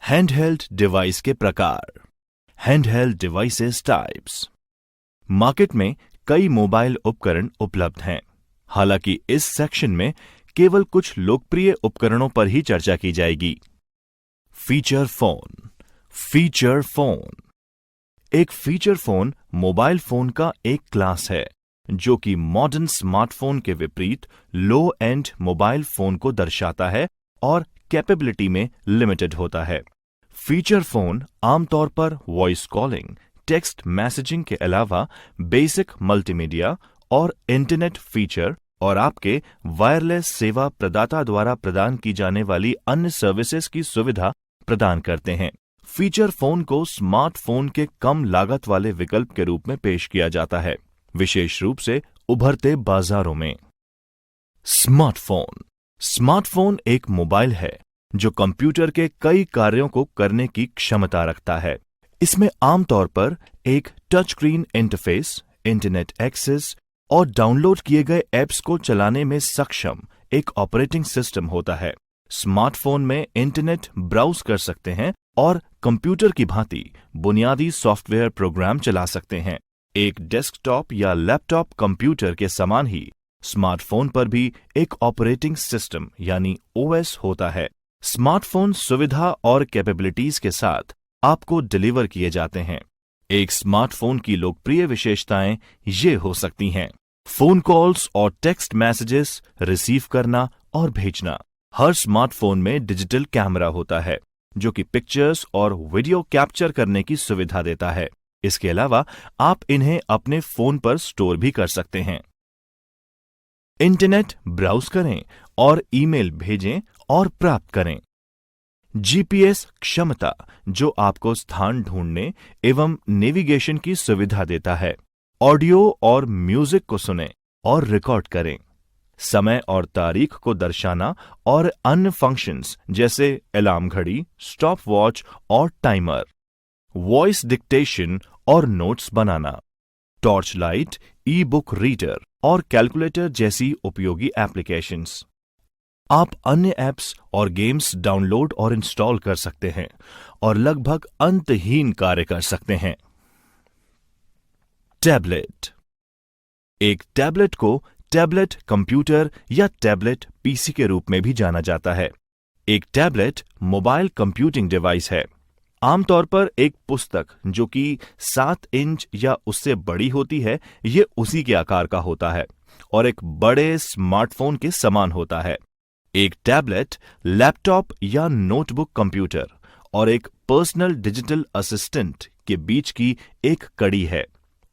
Handheld device के प्रकार। Handheld devices types. Market में कई मोबाइल उपकरण उपलब्ध हैं। हालांकि इस सेक्शन में केवल कुछ लोकप्रिय उपकरणों पर ही चर्चा की जाएगी। Feature phone. फीचर फोन एक फीचर फोन मोबाइल फोन का एक क्लास है जो कि मॉडर्न स्मार्टफोन के विपरीत लो एंड मोबाइल फोन को दर्शाता है और कैपेबिलिटी में लिमिटेड होता है। फीचर फोन आमतौर पर वॉइस कॉलिंग, टेक्स्ट मैसेजिंग के अलावा बेसिक मल्टीमीडिया और इंटरनेट फीचर और आपके वायरलेस सेवा प्रदाता द्वारा प्रदान की जाने वाली अन्य सर्विसेज की सुविधा प्रदान करते हैं। फीचर फोन को स्मार्टफोन के कम लागत वाले विकल्प के रूप में पेश किया जाता है, विशेष रूप से उभरते बाजारों में। स्मार्टफोन। स्मार्टफोन एक मोबाइल है जो कंप्यूटर के कई कार्यों को करने की क्षमता रखता है। इसमें आमतौर पर एक touch screen interface, internet access और डाउनलोड किए गए ऐप्स को चलाने में सक्षम एक ऑपरेटिंग सिस्टम होता है। स्मार्टफोन में इंटरनेट ब्राउज कर सकते हैं और कंप्यूटर की भांति बुनियादी सॉफ्टवेयर प्रोग्राम चला सकते हैं। एक डेस्कटॉप या लैपटॉप कंप्यूटर के समान ही स्मार्टफोन पर भी एक ऑपरेटिंग सिस्टम यानी ओएस होता है। स्मार्टफोन सुविधा और कैपेबिलिटीज के साथ आपको डिलीवर किए जाते हैं। एक स्मार्टफोन की लोकप्रिय विशेषताएं ये हो सकती हैं: फोन कॉल्स और टेक्स्ट मैसेजेस रिसीव करना और भेजना। हर स्मार्टफोन में डिजिटल कैमरा होता है जो कि पिक्चर्स और वीडियो कैप्चर करने की सुविधा देता है। इसके अलावा आप इन्हें अपने फोन पर स्टोर भी कर सकते हैं। इंटरनेट ब्राउज करें और ईमेल भेजें और प्राप्त करें। जीपीएस क्षमता जो आपको स्थान ढूंढने एवं नेविगेशन की सुविधा देता है। ऑडियो और म्यूजिक को सुनें और रिकॉर्ड करें। समय और तारीख को दर्शाना और अन्य फंक्शंस जैसे अलार्म घड़ी, स्टॉप वॉच और टाइमर। वॉइस डिक्टेशन और नोट्स बनाना। Torch light, e book reader और कैलकुलेटर जैसी उपयोगी एप्लीकेशंस। आप अन्य ऐप्स और गेम्स डाउनलोड और इंस्टॉल कर सकते हैं और लगभग अंतहीन कार्य कर सकते हैं। टैबलेट। एक टैबलेट को टैबलेट कंप्यूटर या टैबलेट पीसी के रूप में भी जाना जाता है। एक टैबलेट मोबाइल कंप्यूटिंग डिवाइस है, आमतौर पर एक पुस्तक जो कि 7 इंच या उससे बड़ी होती है, ये उसी के आकार का होता है और एक बड़े स्मार्टफोन के समान होता है। एक टैबलेट लैपटॉप या नोटबुक कंप्यूटर और एक पर्सनल डिजिटल असिस्टेंट के बीच की एक कड़ी है।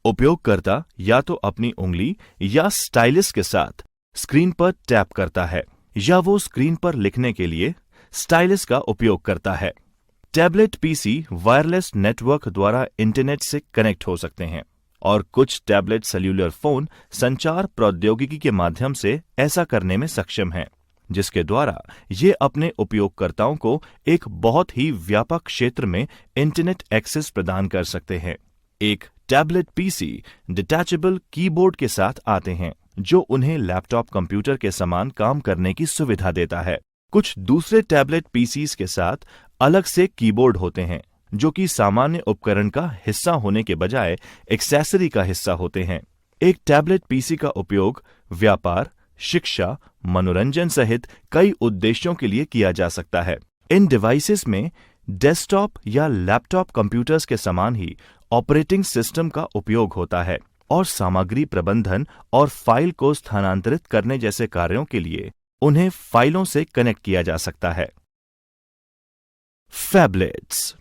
उपयोगकर्ता या तो अपनी उंगली या स्टाइलस के साथ स्क्रीन पर टैप करता है या वो स्क्रीन पर लिखने के लिए स्टाइलस का उपयोग करता है। टैबलेट पीसी वायरलेस नेटवर्क द्वारा इंटरनेट से कनेक्ट हो सकते हैं और कुछ टैबलेट सेल्यूलर फोन संचार प्रौद्योगिकी के माध्यम से ऐसा करने में सक्षम हैं, जिसके द्वारा ये अपने उपयोगकर्ताओं को एक बहुत ही व्यापक क्षेत्र में इंटरनेट एक्सेस प्रदान कर सकते हैं। एक टैबलेट पीसी डिटैचेबल कीबोर्ड के साथ आते हैं जो उन्हें लैपटॉप कंप्यूटर के समान काम करने की सुविधा देता है। कुछ दूसरे टैबलेट पीसीज के साथ अलग से कीबोर्ड होते हैं जो कि सामान्य उपकरण का हिस्सा होने के बजाय एक्सेसरी का हिस्सा होते हैं। एक टैबलेट पीसी का उपयोग व्यापार, शिक्षा, मनोरंजन सहित कई उद्देश्यों के लिए किया जा सकता है। इन डिवाइसेस में डेस्कटॉप या लैपटॉप कंप्यूटर्स के समान ही ऑपरेटिंग सिस्टम का उपयोग होता है और सामग्री प्रबंधन और फाइल को स्थानांतरित करने जैसे कार्यों के लिए उन्हें फाइलों से कनेक्ट किया जा सकता है। फैबलेट्स।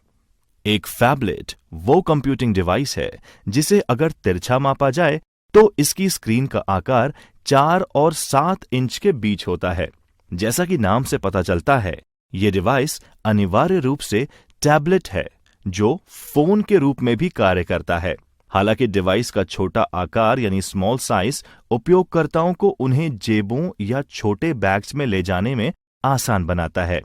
एक फैबलेट वो कंप्यूटिंग डिवाइस है जिसे अगर तिरछा मापा जाए तो इसकी स्क्रीन का आकार 4 और 7 इंच के बीच होता है। जैसा कि नाम से पता चलता है, ये डिवाइस अनिवार्य रूप से टैबलेट है जो फोन के रूप में भी कार्य करता है। हालांकि डिवाइस का छोटा आकार यानी स्मॉल साइज उपयोगकर्ताओं को उन्हें जेबों या छोटे बैग्स में ले जाने में आसान बनाता है,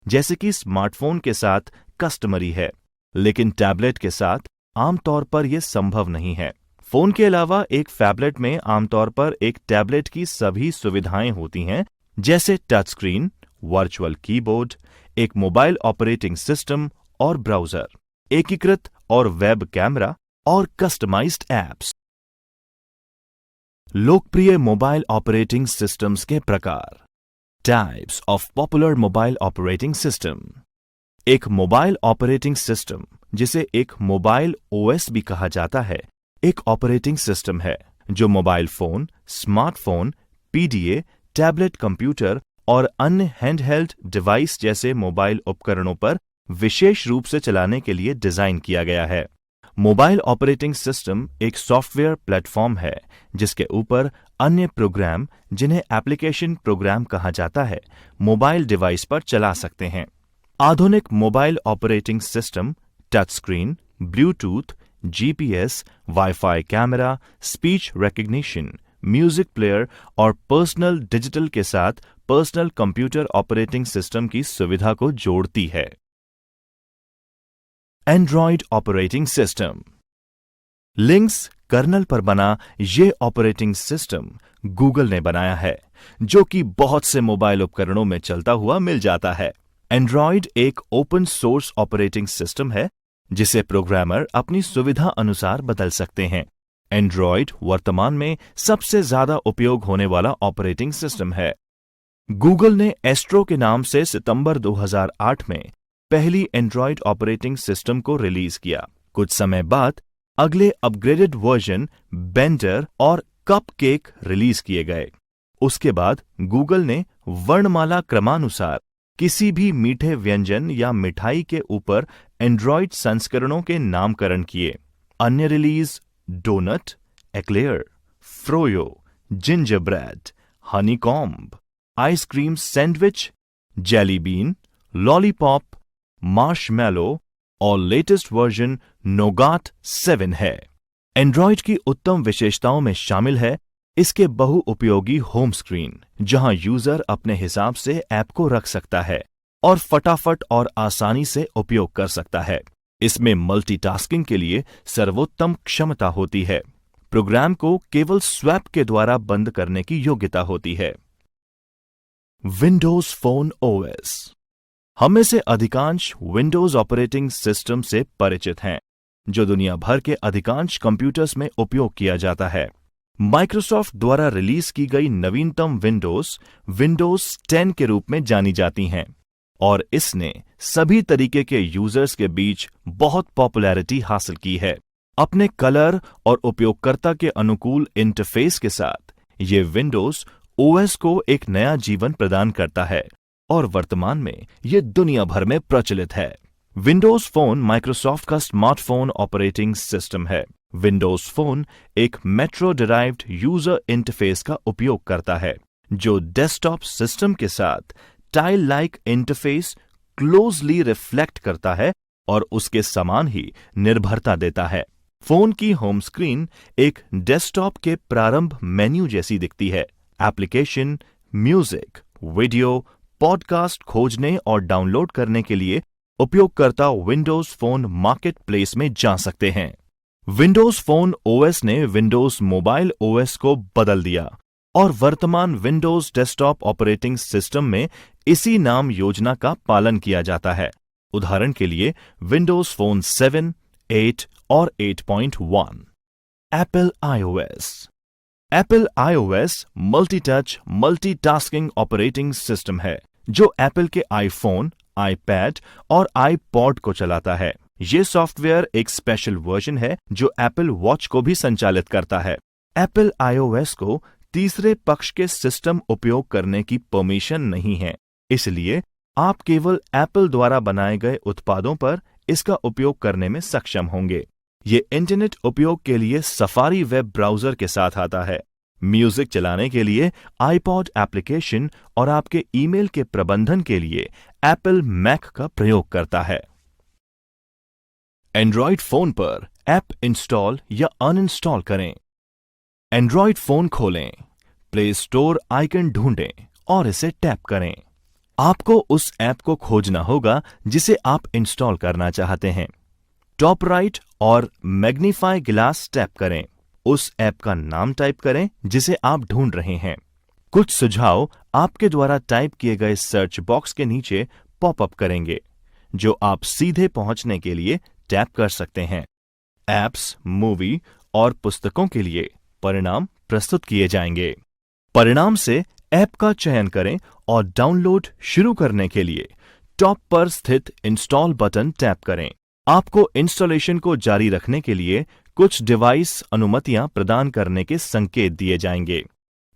जैसे कि स्मार्टफोन के साथ कस्टमरी है, लेकिन टैबलेट के साथ आमतौर पर यह संभव नहीं है। फोन के अलावा एक फैबलेट में आमतौर पर एक टैबलेट की सभी सुविधाएं होती हैं, जैसे टच स्क्रीन, वर्चुअल कीबोर्ड, एक मोबाइल ऑपरेटिंग सिस्टम और ब्राउजर, एकीकृत और वेब कैमरा और कस्टमाइज्ड एप्स। लोकप्रिय मोबाइल ऑपरेटिंग सिस्टम्स के प्रकार। Types of popular mobile operating system. एक मोबाइल ऑपरेटिंग सिस्टम, जिसे एक मोबाइल ओएस भी कहा जाता है, एक ऑपरेटिंग सिस्टम है जो mobile phone, smartphone, PDA, tablet computer और अन्य हैंडहेल्ड डिवाइस जैसे मोबाइल उपकरणों पर विशेष रूप से चलाने के लिए डिजाइन किया गया है। मोबाइल ऑपरेटिंग सिस्टम एक सॉफ्टवेयर प्लेटफॉर्म है जिसके ऊपर अन्य प्रोग्राम, जिन्हें एप्लीकेशन प्रोग्राम कहा जाता है, मोबाइल डिवाइस पर चला सकते हैं। आधुनिक mobile operating system touch screen, Bluetooth, GPS, wifi camera, speech recognition, music player और पर्सनल डिजिटल के साथ पर्सनल कंप्यूटर ऑपरेटिंग सिस्टम की सुविधा को जोड़ती है। Android operating system. Linux kernel पर बना ये ऑपरेटिंग सिस्टम गूगल ने बनाया है, जो कि बहुत से मोबाइल उपकरणों में चलता हुआ मिल जाता है। एंड्रॉयड एक ओपन सोर्स ऑपरेटिंग सिस्टम है जिसे प्रोग्रामर अपनी सुविधा अनुसार बदल सकते हैं। एंड्रॉयड वर्तमान में सबसे ज्यादा उपयोग होने वाला ऑपरेटिंग सिस्टम है। गूगल ने एस्ट्रो के नाम से सितंबर 2008 में पहली एंड्रॉयड ऑपरेटिंग सिस्टम को रिलीज किया। कुछ समय बाद अगले अपग्रेडेड वर्जन बेंडर और कपकेक रिलीज किए गए। उसके बाद गूगल ने वर्णमाला क्रमानुसार किसी भी मीठे व्यंजन या मिठाई के ऊपर एंड्रॉयड संस्करणों के नामकरण किए। अन्य release Donut, Eclair, Froyo, Gingerbread, Honeycomb, Ice Cream Sandwich, Jelly Bean, Lollipop, Marshmallow और लेटेस्ट वर्जन नोगाट 7 है। एंड्रॉयड की उत्तम विशेषताओं में शामिल है इसके बहुउपयोगी होम स्क्रीन, जहां यूजर अपने हिसाब से ऐप को रख सकता है और फटाफट और आसानी से उपयोग कर सकता है। इसमें मल्टीटास्किंग के लिए सर्वोत्तम क्षमता होती है। प्रोग्राम को केवल स्वैप के द्वारा बंद करने की योग्यता होती है। Windows phone OS. हम में से अधिकांश विंडोज ऑपरेटिंग सिस्टम से परिचित हैं, जो दुनिया भर के अधिकांश कंप्यूटर्स में उपयोग किया जाता है। माइक्रोसॉफ्ट द्वारा रिलीज की गई नवीनतम विंडोज 10 के रूप में जानी जाती हैं और इसने सभी तरीके के यूजर्स के बीच बहुत पॉपुलैरिटी हासिल की है। अपने कलर और उपयोगकर्ता के अनुकूल इंटरफेस के साथ ये विंडोज ओएस को एक नया जीवन प्रदान करता है और वर्तमान में ये दुनिया भर में प्रचलित है। विंडोज फोन माइक्रोसॉफ्ट का स्मार्टफोन ऑपरेटिंग सिस्टम है। विंडोज फोन एक मेट्रो डिराइव्ड यूजर इंटरफेस का उपयोग करता है, जो डेस्कटॉप सिस्टम के साथ tile like interface closely reflect करता है और उसके समान ही निर्भरता देता है। फोन की होम स्क्रीन एक डेस्कटॉप के प्रारंभ मेन्यू जैसी दिखती है। एप्लीकेशन, म्यूजिक, वीडियो, पॉडकास्ट खोजने और डाउनलोड करने के लिए उपयोगकर्ता विंडोज फोन मार्केट प्लेस में जा सकते हैं। विंडोज फोन ओएस ने विंडोज मोबाइल ओएस को बदल दिया और वर्तमान विंडोज डेस्कटॉप ऑपरेटिंग सिस्टम में इसी नाम योजना का पालन किया जाता है। उदाहरण के लिए विंडोज फोन 7, 8 और 8.1। Apple iOS. Apple iOS multi-touch, multitasking operating system है जो एप्पल के आईफोन, आईपैड और आईपॉड को चलाता है। ये सॉफ्टवेयर एक स्पेशल वर्जन है जो एप्पल वॉच को भी संचालित करता है। एप्पल आईओएस को तीसरे पक्ष के सिस्टम उपयोग करने की परमिशन नहीं है, इसलिए आप केवल एप्पल द्वारा बनाए गए उत्पादों पर इसका उपयोग करने में सक्षम होंगे। ये इंटरनेट उपयोग के लिए सफारी वेब ब्राउजर के साथ आता है, म्यूजिक चलाने के लिए आईपॉड एप्लीकेशन और आपके ईमेल के प्रबंधन के लिए एप्पल मैक का प्रयोग करता है। एंड्रॉयड फोन पर ऐप इंस्टॉल या अनइंस्टॉल करें। एंड्रॉयड फोन खोलें, प्ले स्टोर आइकन ढूंढें और इसे टैप करें। आपको उस ऐप को खोजना होगा जिसे आप इंस्टॉल करना चाहते हैं। टॉप राइट और मैग्नीफाई ग्लास टैप करें। उस ऐप का नाम टाइप करें जिसे आप ढूंढ रहे हैं। कुछ सुझाव आपके द्वारा टाइप किए गए सर्च बॉक्स के नीचे पॉपअप करेंगे, जो आप सीधे पहुंचने के लिए टैप कर सकते हैं। ऐप्स, मूवी और पुस्तकों के लिए परिणाम प्रस्तुत किए जाएंगे। परिणाम से ऐप का चयन करें और डाउनलोड शुरू करने के लिए टॉप पर स्थित इंस्टॉल बटन टैप करें। आपको इंस्टॉलेशन को जारी रखने के लिए कुछ डिवाइस अनुमतियां प्रदान करने के संकेत दिए जाएंगे।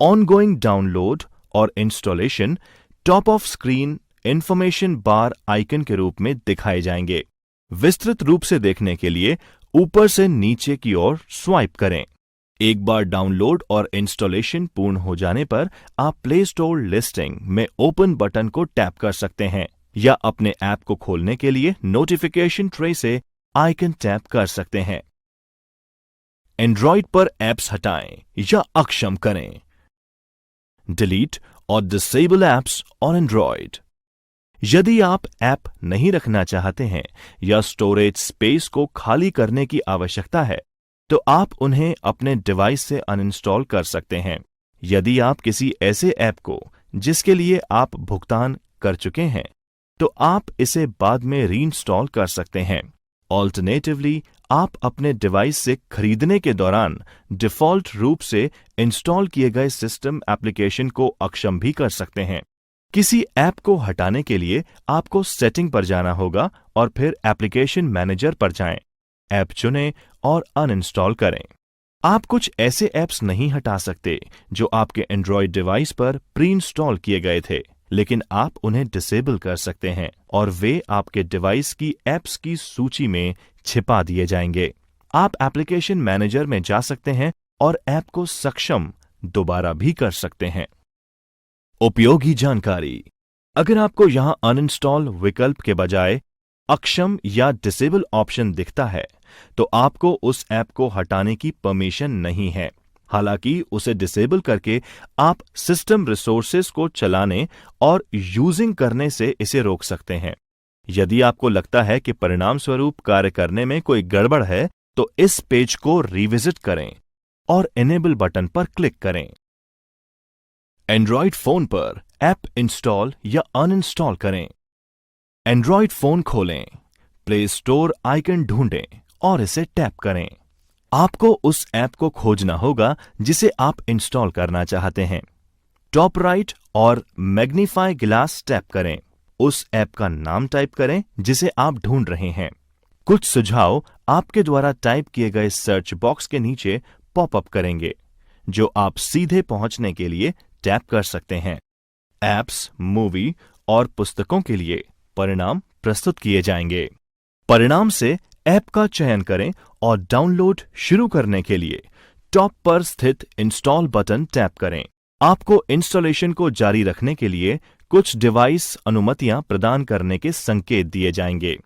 ऑनगोइंग डाउनलोड और installation top of screen information bar icon के रूप में दिखाए जाएंगे। विस्तृत रूप से देखने के लिए ऊपर से नीचे की ओर स्वाइप करें। एक बार डाउनलोड और इंस्टॉलेशन पूर्ण हो जाने पर आप प्ले स्टोर लिस्टिंग में ओपन बटन को टैप कर सकते हैं या अपने ऐप को खोलने के लिए नोटिफिकेशन ट्रे से आइकन टैप कर सकते हैं। एंड्रॉइड पर ऐप्स हटाएं या अक्षम करें। डिलीट और डिसेबल ऐप्स ऑन एंड्रॉइड। यदि आप ऐप नहीं रखना चाहते हैं या स्टोरेज स्पेस को खाली करने की आवश्यकता है, तो आप उन्हें अपने डिवाइस से अनइंस्टॉल कर सकते हैं। यदि आप किसी ऐसे ऐप को जिसके लिए आप भुगतान कर चुके हैं, तो आप इसे बाद में रीइंस्टॉल कर सकते हैं। ऑल्टरनेटिवली, आप अपने डिवाइस से खरीदने के दौरान डिफ़ॉल्ट रूप से इंस्टॉल किए गए सिस्टम एप्लीकेशन को अक्षम भी कर सकते हैं। किसी ऐप को हटाने के लिए आपको सेटिंग पर जाना होगा और फिर एप्लीकेशन मैनेजर पर जाएं। ऐप चुनें और अनइंस्टॉल करें। आप कुछ ऐसे ऐप्स नहीं हटा सकते जो आपके एंड्रॉयड डिवाइस पर प्री इंस्टॉल किए गए थे, लेकिन आप उन्हें डिसेबल कर सकते हैं और वे आपके डिवाइस की ऐप्स की सूची में छिपा दिए जाएंगे। आप एप्लीकेशन मैनेजर में जा सकते हैं और ऐप को सक्षम दोबारा भी कर सकते हैं। उपयोगी जानकारी। अगर आपको यहां अनइंस्टॉल विकल्प के बजाय अक्षम या डिसेबल ऑप्शन दिखता है, तो आपको उस ऐप को हटाने की परमिशन नहीं है। हालांकि उसे डिसेबल करके आप सिस्टम रिसोर्सेज को चलाने और यूजिंग करने से इसे रोक सकते हैं। यदि आपको लगता है कि परिणाम स्वरूप कार्य करने में कोई गड़बड़ है, तो इस पेज को रिविजिट करें और इनेबल बटन पर क्लिक करें। एंड्रॉयड फोन पर ऐप इंस्टॉल या अनइंस्टॉल करें। एंड्रॉयड फोन खोलें, प्ले स्टोर आइकन ढूंढें और इसे टैप करें। आपको उस ऐप को खोजना होगा जिसे आप इंस्टॉल करना चाहते हैं। टॉप राइट और मैग्नीफाई ग्लास टैप करें। उस ऐप का नाम टाइप करें जिसे आप ढूंढ रहे हैं। कुछ सुझाव आपके द्वारा टाइप किए गए सर्च बॉक्स के नीचे पॉपअप करेंगे, जो आप सीधे पहुंचने के लिए टैप कर सकते हैं। ऐप्स, मूवी और पुस्तकों के लिए परिणाम प्रस्तुत किए जाएंगे। परिणाम से ऐप का चयन करें और डाउनलोड शुरू करने के लिए टॉप पर स्थित इंस्टॉल बटन टैप करें। आपको इंस्टॉलेशन को जारी रखने के लिए कुछ डिवाइस अनुमतियां प्रदान करने के संकेत दिए जाएंगे।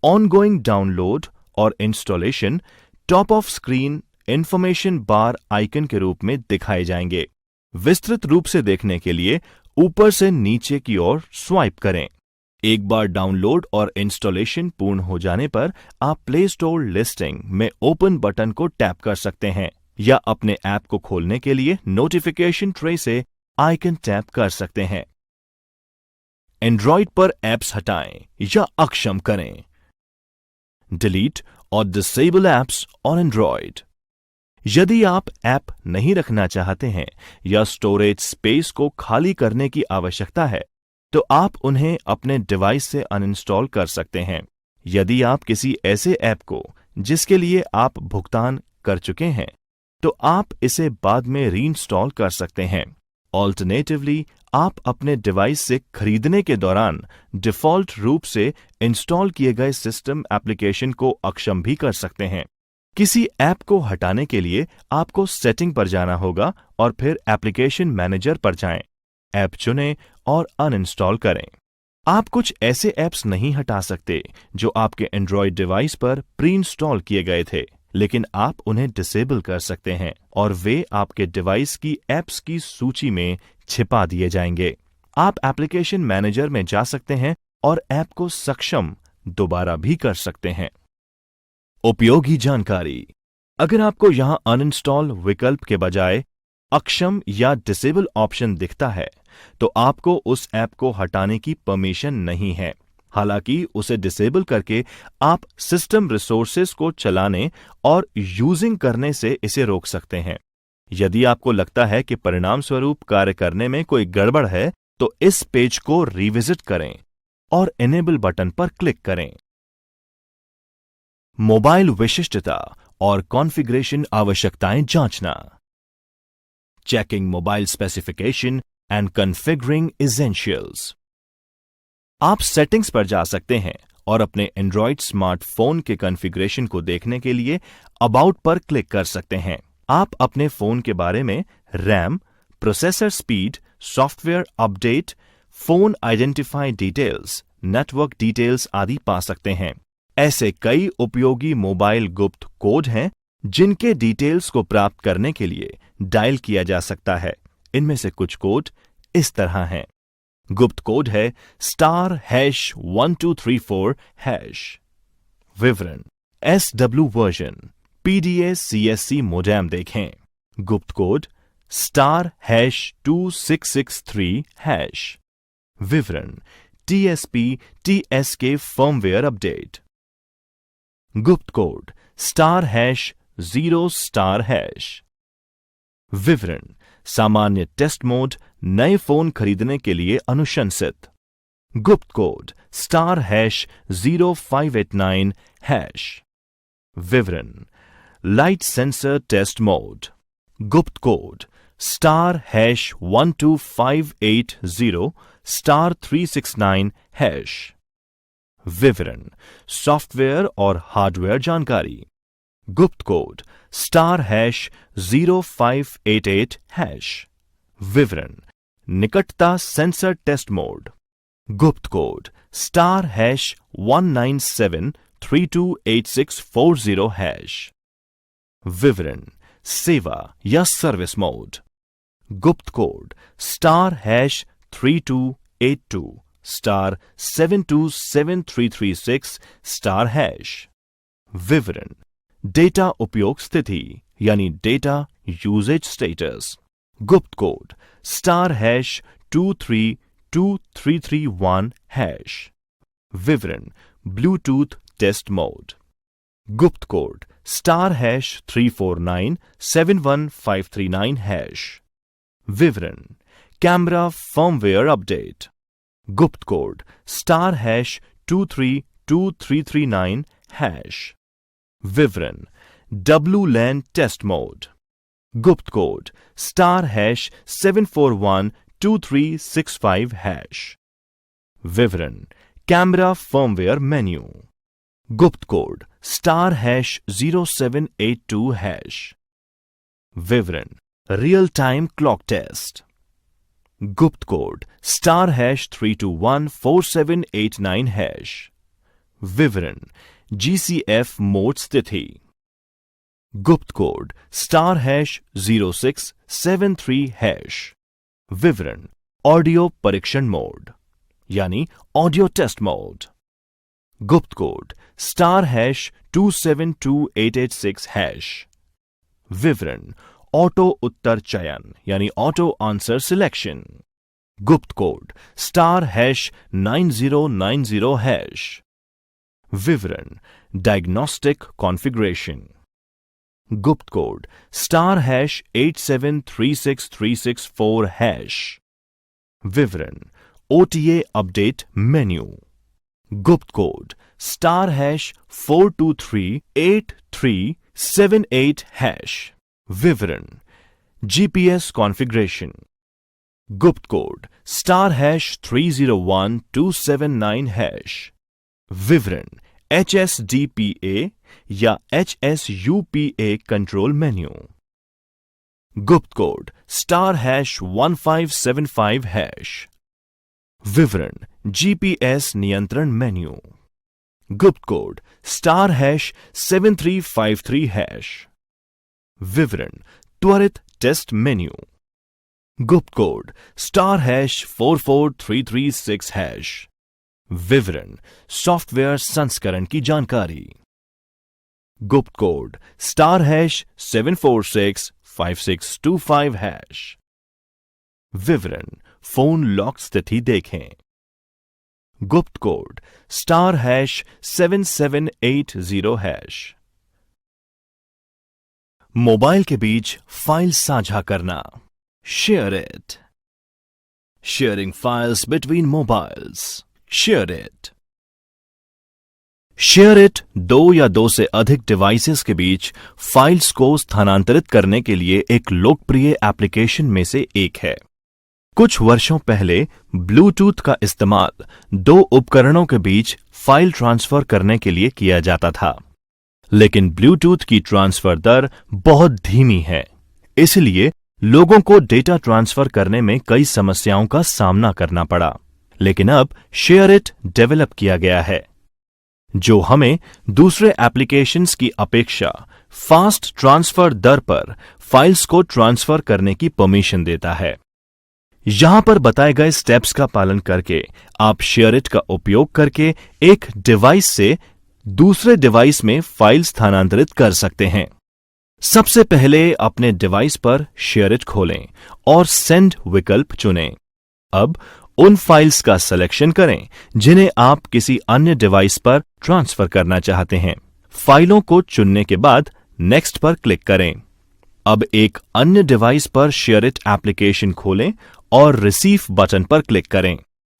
ऑनगोइंग डाउनलोड और installation top of screen information bar icon के रूप में दिखाए जाएंगे। विस्तृत रूप से देखने के लिए ऊपर से नीचे की ओर स्वाइप करें। एक बार डाउनलोड और इंस्टॉलेशन पूर्ण हो जाने पर आप प्ले स्टोर लिस्टिंग में ओपन बटन को टैप कर सकते हैं या अपने ऐप को खोलने के लिए नोटिफिकेशन ट्रे से आइकन टैप कर सकते हैं। एंड्रॉइड पर ऐप्स हटाएं या अक्षम करें। डिलीट और डिसेबल ऐप्स ऑन एंड्रॉइड। यदि आप ऐप नहीं रखना चाहते हैं या स्टोरेज स्पेस को खाली करने की आवश्यकता है, तो आप उन्हें अपने डिवाइस से अनइंस्टॉल कर सकते हैं। यदि आप किसी ऐसे ऐप को जिसके लिए आप भुगतान कर चुके हैं, तो आप इसे बाद में रीइंस्टॉल कर सकते हैं। ऑल्टरनेटिवली, आप अपने डिवाइस से खरीदने के दौरान डिफ़ॉल्ट रूप से इंस्टॉल किए गए सिस्टम एप्लीकेशन को अक्षम भी कर सकते हैं। किसी ऐप को हटाने के लिए आपको सेटिंग पर जाना होगा और फिर एप्लीकेशन मैनेजर पर जाएं। ऐप चुनें और अनइंस्टॉल करें। आप कुछ ऐसे ऐप्स नहीं हटा सकते जो आपके एंड्रॉयड डिवाइस पर प्री इंस्टॉल किए गए थे, लेकिन आप उन्हें डिसेबल कर सकते हैं और वे आपके डिवाइस की ऐप्स की सूची में छिपा दिए जाएंगे। आप एप्लीकेशन मैनेजर में जा सकते हैं और ऐप को सक्षम दोबारा भी कर सकते हैं। उपयोगी जानकारी। अगर आपको यहां अनइंस्टॉल विकल्प के बजाय अक्षम या डिसेबल ऑप्शन दिखता है, तो आपको उस ऐप को हटाने की परमिशन नहीं है। हालांकि उसे डिसेबल करके आप सिस्टम रिसोर्सेज को चलाने और यूजिंग करने से इसे रोक सकते हैं। यदि आपको लगता है कि परिणाम स्वरूप कार्य करने में कोई गड़बड़ है तो इस पेज को रिविजिट करें और इनेबल बटन पर क्लिक करें। मोबाइल विशिष्टता और कॉन्फ़िगरेशन आवश्यकताएं जांचना। Checking mobile specification and configuring essentials. आप सेटिंग्स पर जा सकते हैं और अपने एंड्रॉयड स्मार्टफोन के कॉन्फ़िगरेशन को देखने के लिए अबाउट पर क्लिक कर सकते हैं। आप अपने फोन के बारे में RAM, processor speed, software update, phone identify details, network details आदि पा सकते हैं। ऐसे कई उपयोगी मोबाइल गुप्त कोड हैं जिनके डिटेल्स को प्राप्त करने के लिए डायल किया जा सकता है। इनमें से कुछ कोड इस तरह हैं। गुप्त कोड है *#1234#। विवरण: SW version, PDA CSC modem देखें। गुप्त कोड *2663#। विवरण: TSP TSK फर्मवेयर अपडेट। गुप्त कोड *0*#। विवरण: सामान्य टेस्ट मोड, नए फोन खरीदने के लिए अनुशंसित। गुप्त कोड *0589#। विवरण: लाइट सेंसर टेस्ट मोड। गुप्त कोड *12580*369#। विवरण: सॉफ्टवेयर और हार्डवेयर जानकारी। गुप्त कोड *0588#। विवरण: निकटता सेंसर टेस्ट मोड। गुप्त कोड *197328640#। विवरण: सेवा या सर्विस मोड। गुप्त कोड *7282*72736#। विवरण: डेटा उपयोग स्थिति यानी डेटा यूजेज स्टेटस। गुप्त कोड *232331#। विवरण: ब्लूटूथ टेस्ट मोड। गुप्त कोड *3497153#। विवरण: कैमरा फर्मवेयर अपडेट। गुप्त कोड *232339#। विवरण: WLAN टेस्ट मोड। गुप्त कोड *7412365#। विवरण: कैमरा फर्मवेयर मेन्यू। गुप्त कोड *0782#। विवरण: रियल टाइम क्लॉक टेस्ट। गुप्त कोड *3214789#। विवरण: GCF मोड स्थिति। गुप्त कोड *0673#। विवरण: ऑडियो परीक्षण मोड यानी ऑडियो टेस्ट मोड। गुप्त कोड *272886#। विवरण: ऑटो उत्तर चयन यानी ऑटो आंसर सिलेक्शन। गुप्त कोड *9090#। विवरण: डायग्नोस्टिक कॉन्फ़िगरेशन। गुप्त कोड *8736364#। विवरण: OTA अपडेट मेन्यू। गुप्त कोड *4238378#। विवरण: GPS कॉन्फ़िगरेशन। गुप्त कोड *301279#। विवरण: HSDPA या HSUPA कंट्रोल मेन्यू। गुप्त कोड *1575#। विवरण: GPS नियंत्रण मेन्यू। गुप्त कोड *7353#। विवरण: त्वरित टेस्ट मेन्यू। गुप्त कोड *44336#। विवरण: सॉफ्टवेयर संस्करण की जानकारी। गुप्त कोड *7465625#। विवरण: फोन लॉक स्थिति देखें। गुप्त कोड *7780#। मोबाइल के बीच फाइल साझा करना, share it. Sharing files between mobiles, share it. Share it दो या दो से अधिक डिवाइसेस के बीच फाइल्स को स्थानांतरित करने के लिए एक लोकप्रिय एप्लीकेशन में से एक है। कुछ वर्षों पहले ब्लूटूथ का इस्तेमाल दो उपकरणों के बीच फाइल ट्रांसफर करने के लिए किया जाता था, लेकिन ब्लूटूथ की ट्रांसफर दर बहुत धीमी है, इसलिए लोगों को डेटा ट्रांसफर करने में कई समस्याओं का सामना करना पड़ा। लेकिन अब शेयर इट डेवलप किया गया है, जो हमें दूसरे एप्लीकेशंस की अपेक्षा फास्ट ट्रांसफर दर पर फाइल्स को ट्रांसफर करने की परमिशन देता है। यहां पर बताए गए स्टेप्स का पालन करके आप शेयर इट का उपयोग करके एक डिवाइस से दूसरे डिवाइस में फाइल स्थानांतरित कर सकते हैं। सबसे पहले अपने डिवाइस पर शेयर इट खोलें और सेंड विकल्प चुनें। अब उन फाइल्स का सिलेक्शन करें जिन्हें आप किसी अन्य डिवाइस पर ट्रांसफर करना चाहते हैं। फाइलों को चुनने के बाद नेक्स्ट पर क्लिक करें। अब एक अन्य डिवाइस पर शेयर इट एप्लीकेशन खोलें और रिसीव बटन पर क्लिक करें।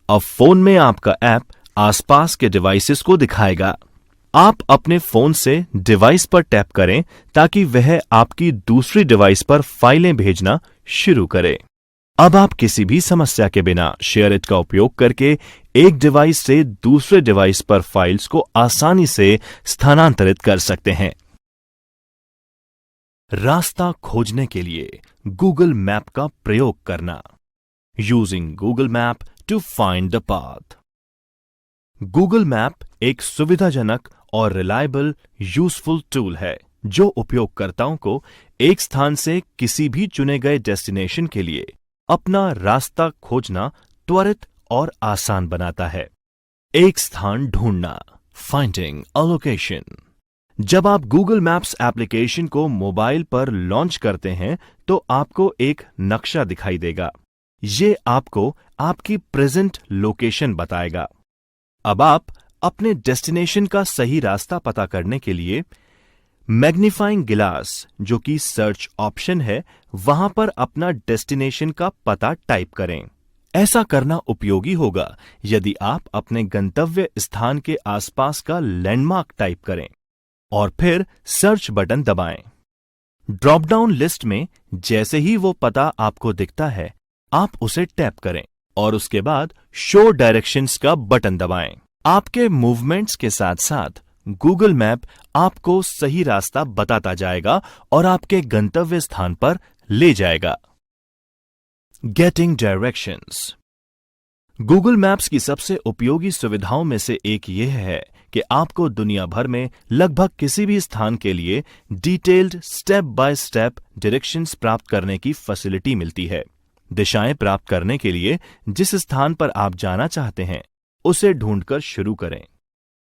अब फोन में आपका ऐप आसपास के डिवाइसेस को दिखाएगा। आप अपने फोन से डिवाइस पर टैप करें ताकि वह आपकी दूसरी डिवाइस पर फाइलें भेजना शुरू करे। अब आप किसी भी समस्या के बिना शेयर इट का उपयोग करके एक डिवाइस से दूसरे डिवाइस पर फाइल्स को आसानी से स्थानांतरित कर सकते हैं। रास्ता खोजने के लिए गूगल मैप का प्रयोग करना, using Google map to find the path. Google map एक सुविधाजनक और रिलायबल यूजफुल टूल है जो उपयोगकर्ताओं को एक स्थान से किसी भी चुने गए डेस्टिनेशन के लिए अपना रास्ता खोजना त्वरित और आसान बनाता है। एक स्थान ढूंढना, फाइंडिंग अ लोकेशन। जब आप गूगल मैप्स एप्लीकेशन को मोबाइल पर लॉन्च करते हैं तो आपको एक नक्शा दिखाई देगा। ये आपको आपकी प्रेजेंट लोकेशन बताएगा। अब आप अपने डेस्टिनेशन का सही रास्ता पता करने के लिए मैग्नीफाइंग ग्लास, जो कि सर्च ऑप्शन है, वहां पर अपना डेस्टिनेशन का पता टाइप करें। ऐसा करना उपयोगी होगा यदि आप अपने गंतव्य स्थान के आसपास का लैंडमार्क टाइप करें और फिर सर्च बटन दबाएं। ड्रॉप डाउन लिस्ट में जैसे ही वो पता आपको दिखता है, आप उसे टैप करें और उसके बाद शो डायरेक्शंस का बटन दबाएं। आपके मूवमेंट्स के साथ साथ गूगल मैप आपको सही रास्ता बताता जाएगा और आपके गंतव्य स्थान पर ले जाएगा। Getting directions. गूगल मैप्स की सबसे उपयोगी सुविधाओं में से एक यह है कि आपको दुनिया भर में लगभग किसी भी स्थान के लिए detailed step by step directions प्राप्त करने की फैसिलिटी मिलती है। दिशाएं प्राप्त करने के लिए जिस स्थान पर आप जाना चाहते हैं उसे ढूंढकर शुरू करें।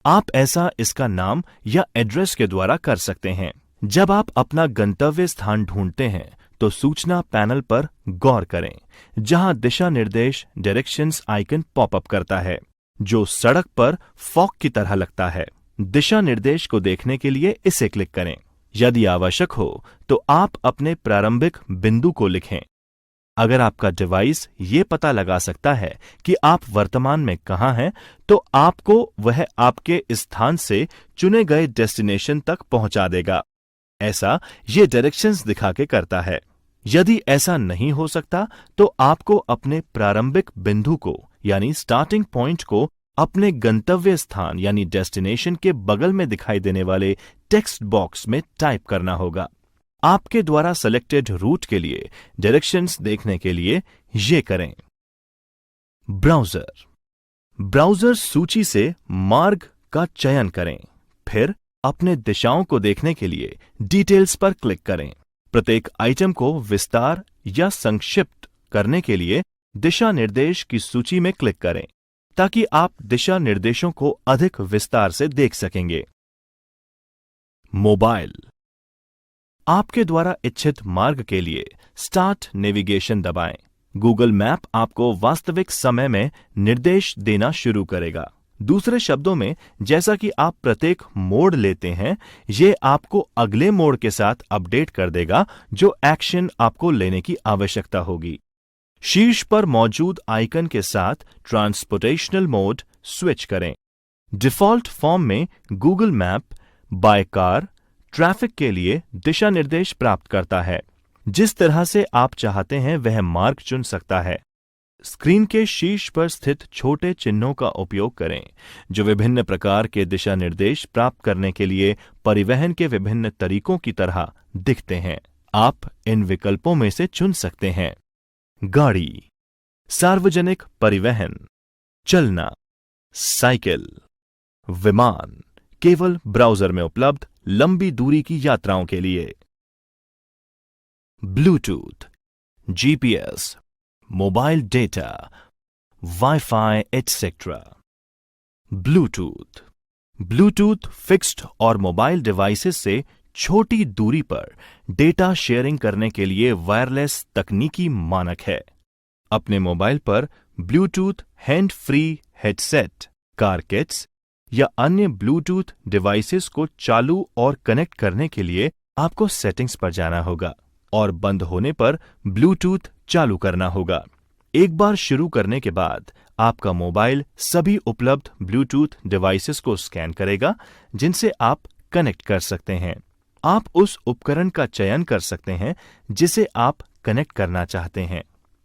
आप ऐसा इसका नाम या एड्रेस के द्वारा कर सकते हैं। जब आप अपना गंतव्य स्थान ढूंढते हैं तो सूचना पैनल पर गौर करें, जहां दिशा निर्देश डायरेक्शंस आइकन पॉपअप करता है, जो सड़क पर फॉग की तरह लगता है। दिशा निर्देश को देखने के लिए इसे क्लिक करें। यदि आवश्यक हो तो आप अपने प्रारंभिक बिंदु को लिखें। अगर आपका डिवाइस ये पता लगा सकता है कि आप वर्तमान में कहां हैं, तो आपको वह आपके स्थान से चुने गए डेस्टिनेशन तक पहुंचा देगा। ऐसा ये डायरेक्शंस दिखा के करता है। यदि ऐसा नहीं हो सकता तो आपको अपने प्रारंभिक बिंदु को यानी स्टार्टिंग पॉइंट को अपने गंतव्य स्थान यानी डेस्टिनेशन के बगल में दिखाई देने वाले टेक्स्ट बॉक्स में टाइप करना होगा। आपके द्वारा सेलेक्टेड रूट के लिए डायरेक्शंस देखने के लिए ये करें। ब्राउज़र। ब्राउज़र सूची से मार्ग का चयन करें, फिर अपने दिशाओं को देखने के लिए डिटेल्स पर क्लिक करें। प्रत्येक आइटम को विस्तार या संक्षिप्त करने के लिए दिशा निर्देश की सूची में क्लिक करें ताकि आप दिशा निर्देशों को अधिक विस्तार से देख सकेंगे। मोबाइल। आपके द्वारा इच्छित मार्ग के लिए स्टार्ट नेविगेशन दबाएं। गूगल मैप आपको वास्तविक समय में निर्देश देना शुरू करेगा। दूसरे शब्दों में, जैसा कि आप प्रत्येक मोड़ लेते हैं, यह आपको अगले मोड़ के साथ अपडेट कर देगा जो एक्शन आपको लेने की आवश्यकता होगी। शीर्ष पर मौजूद आइकन के साथ ट्रांसपोर्टेशनल मोड स्विच करें। डिफॉल्ट फॉर्म में Google map by car traffic के लिए दिशा निर्देश प्राप्त करता है। जिस तरह से आप चाहते हैं वह मार्ग चुन सकता है। स्क्रीन के शीर्ष पर स्थित छोटे चिन्हों का उपयोग करें जो विभिन्न प्रकार के दिशा निर्देश प्राप्त करने के लिए परिवहन के विभिन्न तरीकों की तरह दिखते हैं। आप इन विकल्पों में से चुन सकते हैं: गाड़ी, सार्वजनिक परिवहन, चलना, साइकिल, विमान, केवल ब्राउज़र में उपलब्ध लंबी दूरी की यात्राओं के लिए, Bluetooth, GPS, mobile data, wifi etcetera. Bluetooth fixed और मोबाइल डिवाइसेस से छोटी दूरी पर डेटा शेयरिंग करने के लिए वायरलेस तकनीकी मानक है। अपने मोबाइल पर Bluetooth hand free headset, car kits या अन्य ब्लूटूथ डिवाइसेस को चालू और कनेक्ट करने के लिए आपको सेटिंग्स पर जाना होगा और बंद होने पर ब्लूटूथ चालू करना होगा। एक बार शुरू करने के बाद आपका मोबाइल सभी उपलब्ध ब्लूटूथ डिवाइसेस को स्कैन करेगा जिनसे आप कनेक्ट कर सकते हैं। आप उस उपकरण का चयन कर सकते हैं जिसे आप कनेक्ट करना चाहते हैं।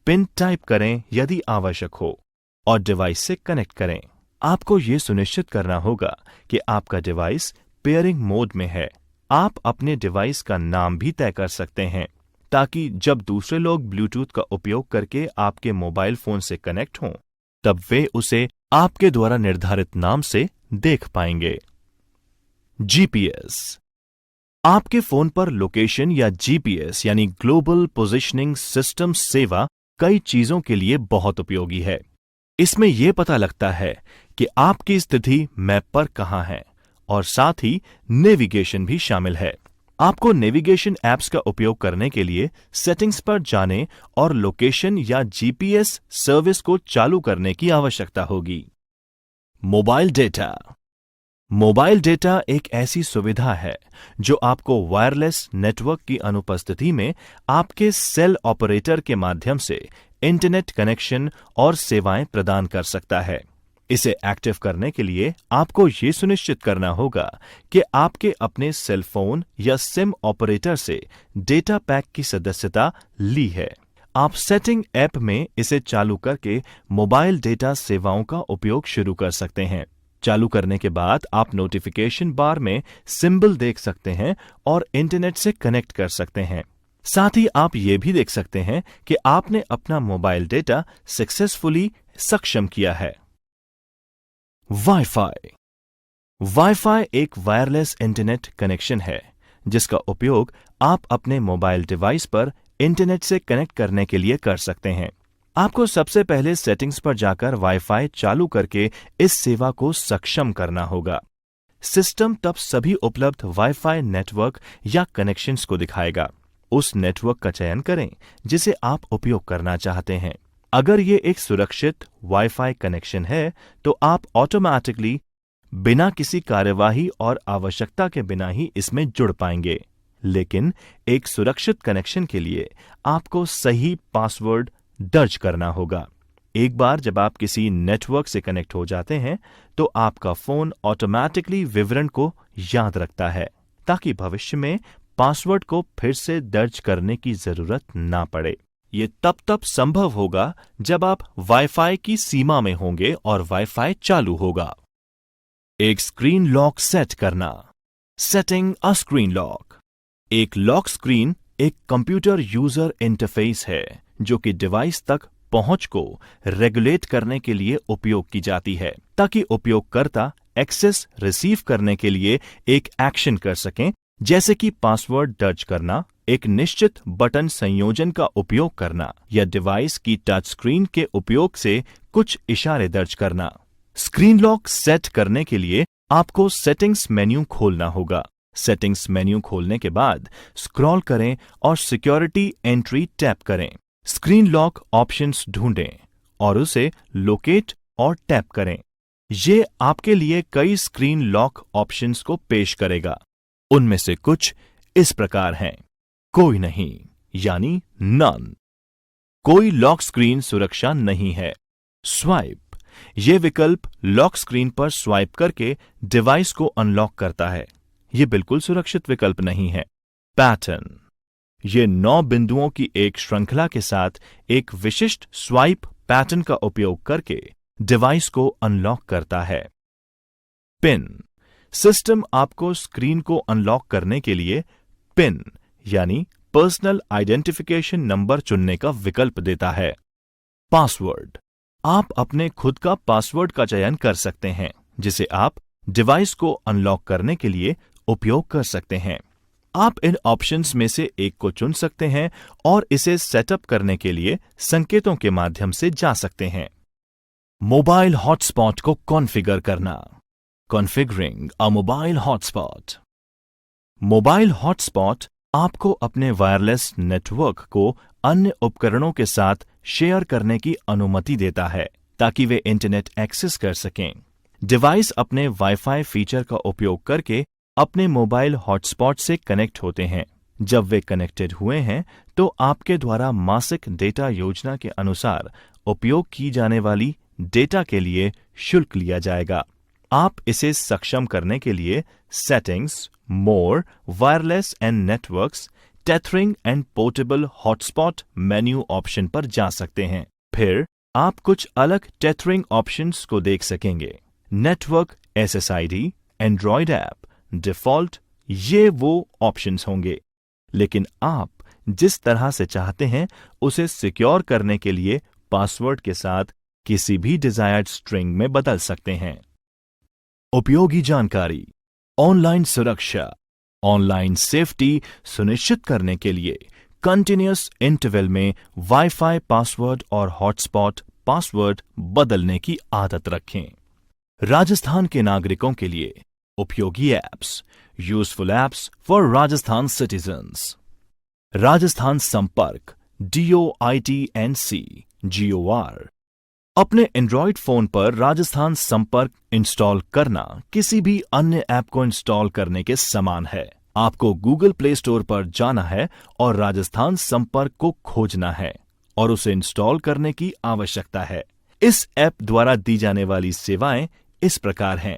पिन टाइप करें यदि आवश्यक हो और डिवाइस से कनेक्ट करें। आपको यह सुनिश्चित करना होगा कि आपका डिवाइस पेयरिंग मोड में है। आप अपने डिवाइस का नाम भी तय कर सकते हैं ताकि जब दूसरे लोग ब्लूटूथ का उपयोग करके आपके मोबाइल फोन से कनेक्ट हों तब वे उसे आपके द्वारा निर्धारित नाम से देख पाएंगे। जीपीएस आपके फोन पर लोकेशन या जीपीएस यानी ग्लोबल पोजिशनिंग सिस्टम सेवा कई चीजों के लिए बहुत उपयोगी है। इसमें यह पता लगता है कि आपकी स्थिति मैप पर कहां है और साथ ही नेविगेशन भी शामिल है। आपको नेविगेशन ऐप्स का उपयोग करने के लिए सेटिंग्स पर जाने और लोकेशन या जीपीएस सर्विस को चालू करने की आवश्यकता होगी। मोबाइल डेटा एक ऐसी सुविधा है जो आपको वायरलेस नेटवर्क की अनुपस्थिति में आपके सेल ऑपरेटर के माध्यम से इंटरनेट कनेक्शन और सेवाएं प्रदान कर सकता है। इसे एक्टिव करने के लिए आपको यह सुनिश्चित करना होगा कि आपके अपने सेल फोन या सिम ऑपरेटर से डेटा पैक की सदस्यता ली है। आप सेटिंग ऐप में इसे चालू करके मोबाइल डेटा सेवाओं का उपयोग शुरू कर सकते हैं। चालू करने के बाद आप नोटिफिकेशन बार में सिंबल देख सकते हैं और इंटरनेट से कनेक्ट कर सकते हैं। साथ ही आप ये भी देख सकते हैं कि आपने अपना मोबाइल डेटा सक्सेसफुली सक्षम किया है। वाईफाई एक वायरलेस इंटरनेट कनेक्शन है जिसका उपयोग आप अपने मोबाइल डिवाइस पर इंटरनेट से कनेक्ट करने के लिए कर सकते हैं। आपको सबसे पहले सेटिंग्स पर जाकर वाईफाई चालू करके इस सेवा को सक्षम करना होगा। सिस्टम तब सभी उपलब्ध वाईफाई नेटवर्क या कनेक्शंस को दिखाएगा। उस नेटवर्क का चयन करें जिसे आप उपयोग करना चाहते हैं। अगर ये एक सुरक्षित वाईफाई कनेक्शन है तो आप ऑटोमैटिकली बिना किसी कार्यवाही और आवश्यकता के बिना ही इसमें जुड़ पाएंगे। लेकिन एक सुरक्षित कनेक्शन के लिए आपको सही पासवर्ड दर्ज करना होगा। एक बार जब आप किसी नेटवर्क से कनेक्ट हो जाते हैं तो आपका फोन ऑटोमैटिकली विवरण को याद रखता है ताकि भविष्य में पासवर्ड को फिर से दर्ज करने की जरूरत ना पड़े। ये तब संभव होगा जब आप वाईफाई की सीमा में होंगे और वाईफाई चालू होगा। एक स्क्रीन लॉक सेट करना। Setting a screen lock. एक लॉक स्क्रीन एक कंप्यूटर यूजर इंटरफेस है जो कि डिवाइस तक पहुंच को रेगुलेट करने के लिए उपयोग की जाती है ताकि उपयोगकर्ता एक्सेस रिसीव करने के लिए एक एक्शन कर सकें, जैसे कि पासवर्ड दर्ज करना, एक निश्चित बटन संयोजन का उपयोग करना या डिवाइस की टच स्क्रीन के उपयोग से कुछ इशारे दर्ज करना। स्क्रीन लॉक सेट करने के लिए आपको सेटिंग्स मेन्यू खोलना होगा। सेटिंग्स मेन्यू खोलने के बाद स्क्रॉल करें और सिक्योरिटी एंट्री टैप करें। स्क्रीन लॉक ऑप्शंस ढूंढें और उसे लोकेट और टैप करें। ये आपके लिए कई स्क्रीन लॉक ऑप्शंस को पेश करेगा। उनमें से कुछ इस प्रकार हैं। कोई नहीं यानी नन, कोई लॉक स्क्रीन सुरक्षा नहीं है। स्वाइप, यह विकल्प लॉक स्क्रीन पर स्वाइप करके डिवाइस को अनलॉक करता है। यह बिल्कुल सुरक्षित विकल्प नहीं है। पैटर्न, यह 9 बिंदुओं की एक श्रृंखला के साथ एक विशिष्ट स्वाइप पैटर्न का उपयोग करके डिवाइस को अनलॉक करता है। पिन, सिस्टम आपको स्क्रीन को अनलॉक करने के लिए पिन यानी पर्सनल आइडेंटिफिकेशन नंबर चुनने का विकल्प देता है। पासवर्ड, आप अपने खुद का पासवर्ड का चयन कर सकते हैं जिसे आप डिवाइस को अनलॉक करने के लिए उपयोग कर सकते हैं। आप इन ऑप्शंस में से एक को चुन सकते हैं और इसे सेटअप करने के लिए संकेतों के माध्यम से जा सकते हैं। मोबाइल हॉटस्पॉट को कॉन्फ़िगर करना। कॉन्फ़िगरिंग अ मोबाइल हॉटस्पॉट। मोबाइल हॉटस्पॉट आपको अपने वायरलेस नेटवर्क को अन्य उपकरणों के साथ शेयर करने की अनुमति देता है ताकि वे इंटरनेट एक्सेस कर सकें। डिवाइस अपने वाईफाई फीचर का उपयोग करके अपने मोबाइल हॉटस्पॉट से कनेक्ट होते हैं। जब वे कनेक्टेड हुए हैं तो आपके द्वारा मासिक डेटा योजना के अनुसार उपयोग की जाने वाली डेटा के लिए शुल्क लिया जाएगा। आप इसे सक्षम करने के लिए settings, more, wireless and networks, tethering and portable hotspot menu option पर जा सकते हैं। फिर आप कुछ अलग टेथरिंग ऑप्शंस को देख सकेंगे। Network SSID, Android app, default, ये वो ऑप्शंस होंगे। लेकिन आप जिस तरह से चाहते हैं उसे सिक्योर करने के लिए पासवर्ड के साथ किसी भी डिजायर्ड स्ट्रिंग में बदल सकते हैं। उपयोगी जानकारी, ऑनलाइन सुरक्षा, ऑनलाइन सेफ्टी सुनिश्चित करने के लिए कंटिन्यूअस इंटरवल में वाईफाई पासवर्ड और हॉटस्पॉट पासवर्ड बदलने की आदत रखें। राजस्थान के नागरिकों के लिए उपयोगी apps, useful apps for Rajasthan citizens. Rajasthan संपर्क DOITNC GOR। अपने एंड्रॉयड फोन पर राजस्थान संपर्क इंस्टॉल करना किसी भी अन्य ऐप को इंस्टॉल करने के समान है। आपको गूगल प्ले स्टोर पर जाना है और राजस्थान संपर्क को खोजना है और उसे इंस्टॉल करने की आवश्यकता है। इस ऐप द्वारा दी जाने वाली सेवाएं इस प्रकार हैं।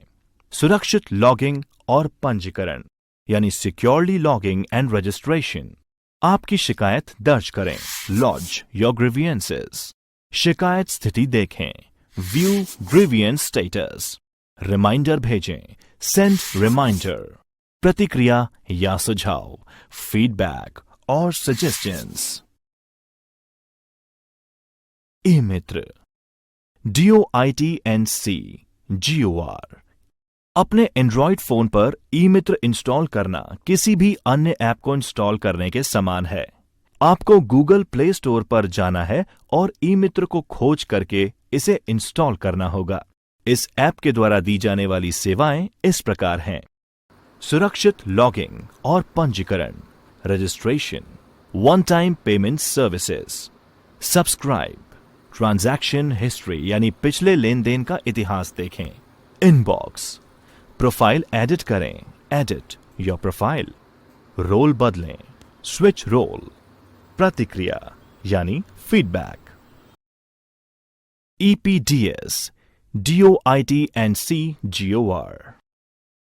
सुरक्षित लॉगिंग और पंजीकरण यानी सिक्योरली लॉगिंग एंड रजिस्ट्रेशन। आपकी शिकायत दर्ज करें। Lodge your grievances. शिकायत स्थिति देखें। View grievance status. रिमाइंडर भेजें। Send reminder. प्रतिक्रिया या सुझाव, फीडबैक और suggestions. E Mitra DOITNC GOR। अपने एंड्रॉयड फोन पर ई मित्र इंस्टॉल करना किसी भी अन्य ऐप को इंस्टॉल करने के समान है। आपको गूगल प्ले स्टोर पर जाना है और ई मित्र को खोज करके इसे इंस्टॉल करना होगा। इस ऐप के द्वारा दी जाने वाली सेवाएं इस प्रकार हैं। सुरक्षित लॉगिंग और पंजीकरण, registration, one time payment services, subscribe, transaction history यानी पिछले लेन देन का इतिहास देखें। इनबॉक्स, प्रोफाइल एडिट करें, एडिट योर प्रोफाइल, रोल बदलें, स्विच रोल, प्रतिक्रिया यानी फीडबैक। EPDS DOITNC GOR।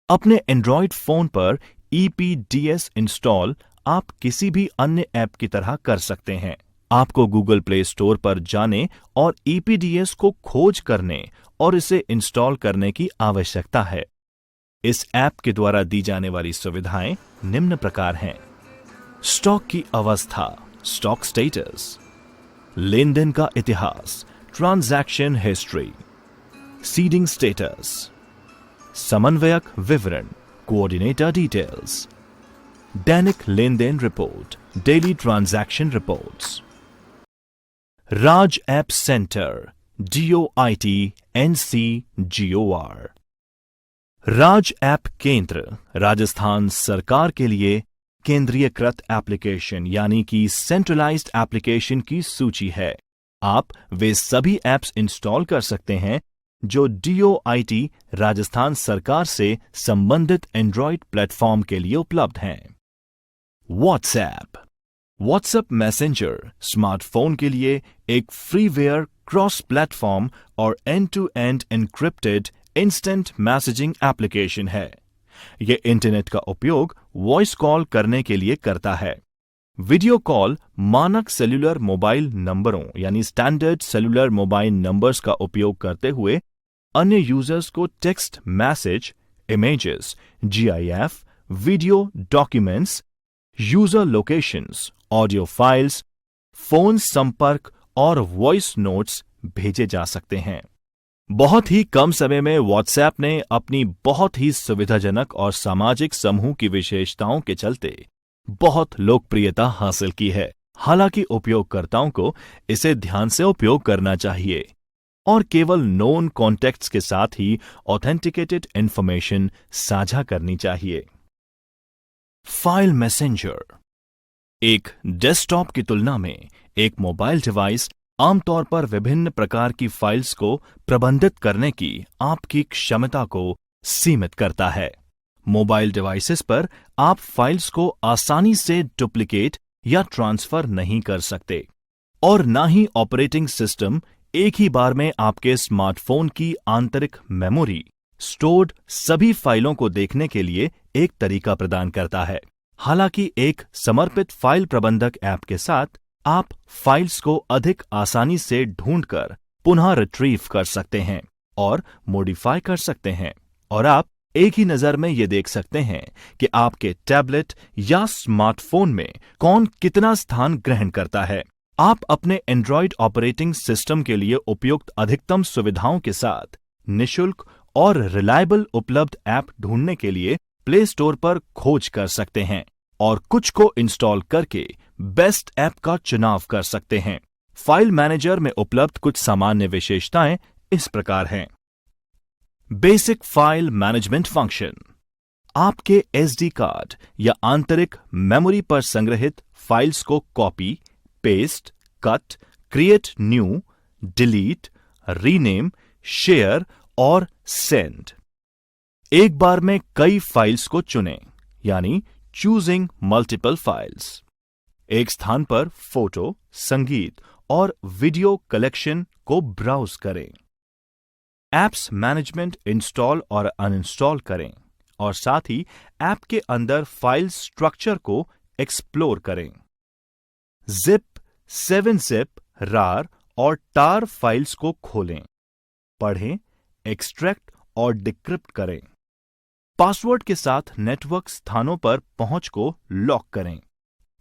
अपने एंड्रॉयड फोन पर EPDS इंस्टॉल आप किसी भी अन्य ऐप की तरह कर सकते हैं। आपको गूगल प्ले स्टोर पर जाने और EPDS को खोज करने और इसे इंस्टॉल करने की आवश्यकता है। इस ऐप के द्वारा दी जाने वाली सुविधाएं निम्न प्रकार हैं। स्टॉक की अवस्था, स्टॉक स्टेटस, लेन देन का इतिहास, ट्रांजैक्शन हिस्ट्री, सीडिंग स्टेटस, समन्वयक विवरण, कोऑर्डिनेटर डिटेल्स, दैनिक लेन देन report, daily transaction reports. Raj app centre DOITNC GOR। Raj app केंद्र राजस्थान सरकार के लिए केंद्रीयकृत एप्लीकेशन यानी कि सेंट्रलाइज्ड एप्लीकेशन की सूची है। आप वे सभी ऐप्स इंस्टॉल कर सकते हैं जो DOIT राजस्थान सरकार से संबंधित एंड्रॉयड प्लेटफॉर्म के लिए उपलब्ध हैं। व्हाट्सएप मैसेंजर स्मार्टफोन के लिए एक फ्रीवेयर क्रॉस प्लेटफॉर्म और end to end encrypted instant messaging application है। यह इंटरनेट का उपयोग वॉइस कॉल करने के लिए करता है। वीडियो कॉल मानक सेल्यूलर मोबाइल नंबरों यानी स्टैंडर्ड सेल्यूलर मोबाइल नंबर्स का उपयोग करते हुए अन्य यूजर्स को text message, images, GIF, video documents, user locations, audio files, phone संपर्क और वॉइस नोट्स भेजे जा सकते हैं। बहुत ही कम समय में व्हाट्सएप ने अपनी बहुत ही सुविधाजनक और सामाजिक समूह की विशेषताओं के चलते बहुत लोकप्रियता हासिल की है। हालांकि उपयोगकर्ताओं को इसे ध्यान से उपयोग करना चाहिए और केवल नोन कॉन्टेक्ट्स के साथ ही ऑथेंटिकेटेड इंफॉर्मेशन साझा करनी चाहिए। फाइल मैसेंजर एक डेस्कटॉप की तुलना में एक मोबाइल डिवाइस आमतौर पर विभिन्न प्रकार की फाइल्स को प्रबंधित करने की आपकी क्षमता को सीमित करता है। मोबाइल डिवाइसेस पर आप फाइल्स को आसानी से डुप्लीकेट या ट्रांसफर नहीं कर सकते और ना ही ऑपरेटिंग सिस्टम एक ही बार में आपके स्मार्टफोन की आंतरिक मेमोरी स्टोर्ड सभी फाइलों को देखने के लिए एक तरीका प्रदान करता है। हालांकि एक समर्पित फाइल प्रबंधक ऐप के साथ आप फाइल्स को अधिक आसानी से ढूंढकर पुनः रिट्रीव कर सकते हैं और मॉडिफाई कर सकते हैं और आप एक ही नजर में यह देख सकते हैं कि आपके टैबलेट या स्मार्टफोन में कौन कितना स्थान ग्रहण करता है। आप अपने एंड्रॉयड ऑपरेटिंग सिस्टम के लिए उपयुक्त अधिकतम सुविधाओं के साथ निशुल्क और रिलायबल उपलब्ध ऐप ढूंढने के लिए प्ले स्टोर पर खोज कर सकते हैं और कुछ को इंस्टॉल करके बेस्ट ऐप का चुनाव कर सकते हैं। फाइल मैनेजर में उपलब्ध कुछ सामान्य विशेषताएं इस प्रकार हैं। बेसिक फाइल मैनेजमेंट फंक्शन आपके SD कार्ड या आंतरिक मेमोरी पर संग्रहित फाइल्स को copy, paste, cut, create new, delete, rename, share और सेंड। एक बार में कई फाइल्स को चुनें यानी चूजिंग मल्टीपल फाइल्स। एक स्थान पर फोटो, संगीत और वीडियो कलेक्शन को ब्राउज करें। एप्स मैनेजमेंट इंस्टॉल और अनइंस्टॉल करें और साथ ही ऐप के अंदर फाइल स्ट्रक्चर को एक्सप्लोर करें। जिप, 7-zip, RAR और TAR फाइल्स को खोलें, पढ़ें, एक्सट्रैक्ट और डिक्रिप्ट करें। पासवर्ड के साथ नेटवर्क स्थानों पर पहुंच को लॉक करें।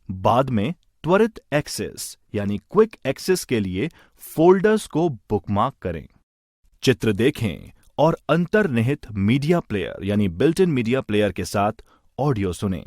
बाद में त्वरित एक्सेस यानी क्विक एक्सेस के लिए फोल्डर्स को बुकमार्क करें। चित्र देखें और अंतर्निहित मीडिया प्लेयर यानी बिल्ट इन मीडिया प्लेयर के साथ ऑडियो सुनें।